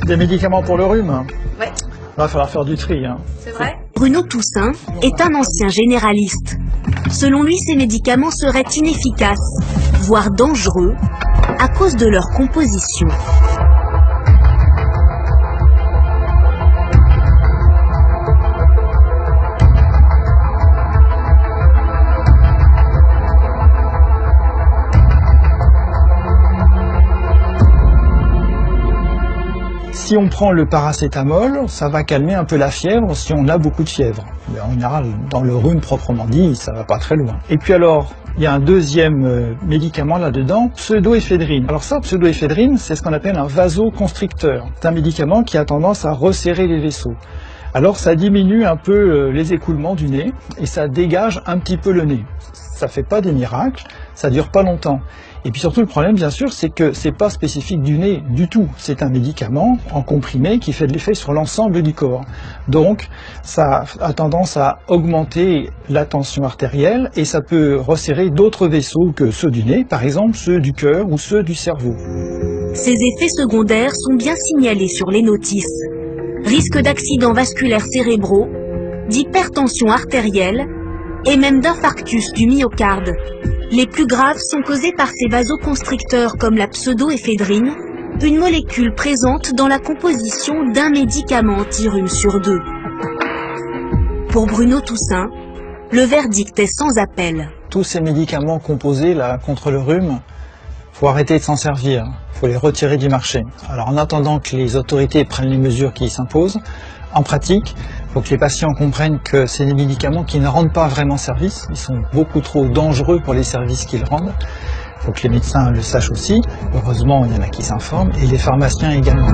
Des médicaments pour le rhume? Ouais. Va falloir faire du tri. C'est vrai? Bruno Toussaint est un ancien généraliste. Selon lui, ces médicaments seraient inefficaces, voire dangereux, à cause de leur composition. Si on prend le paracétamol, ça va calmer un peu la fièvre si on a beaucoup de fièvre. Mais en général, dans le rhume proprement dit, ça va pas très loin. Et puis alors, il y a un deuxième médicament là-dedans, pseudoéphédrine. Alors ça, pseudoéphédrine, c'est ce qu'on appelle un vasoconstricteur. C'est un médicament qui a tendance à resserrer les vaisseaux. Alors ça diminue un peu les écoulements du nez et ça dégage un petit peu le nez. Ça fait pas des miracles, ça dure pas longtemps. Et puis surtout le problème bien sûr c'est que c'est pas spécifique du nez du tout. C'est un médicament en comprimé qui fait de l'effet sur l'ensemble du corps. Donc ça a tendance à augmenter la tension artérielle et ça peut resserrer d'autres vaisseaux que ceux du nez, par exemple ceux du cœur ou ceux du cerveau. Ces effets secondaires sont bien signalés sur les notices. Risque d'accidents vasculaires cérébraux, d'hypertension artérielle et même d'infarctus du myocarde. Les plus graves sont causés par ces vasoconstricteurs comme la pseudoéphédrine, une molécule présente dans la composition d'un médicament anti-rhume sur 2. Pour Bruno Toussaint, le verdict est sans appel. Tous ces médicaments composés là, contre le rhume, faut arrêter de s'en servir, faut les retirer du marché. Alors en attendant que les autorités prennent les mesures qui s'imposent, en pratique, il faut que les patients comprennent que c'est des médicaments qui ne rendent pas vraiment service, ils sont beaucoup trop dangereux pour les services qu'ils rendent. Il faut que les médecins le sachent aussi, heureusement il y en a qui s'informent, et les pharmaciens également.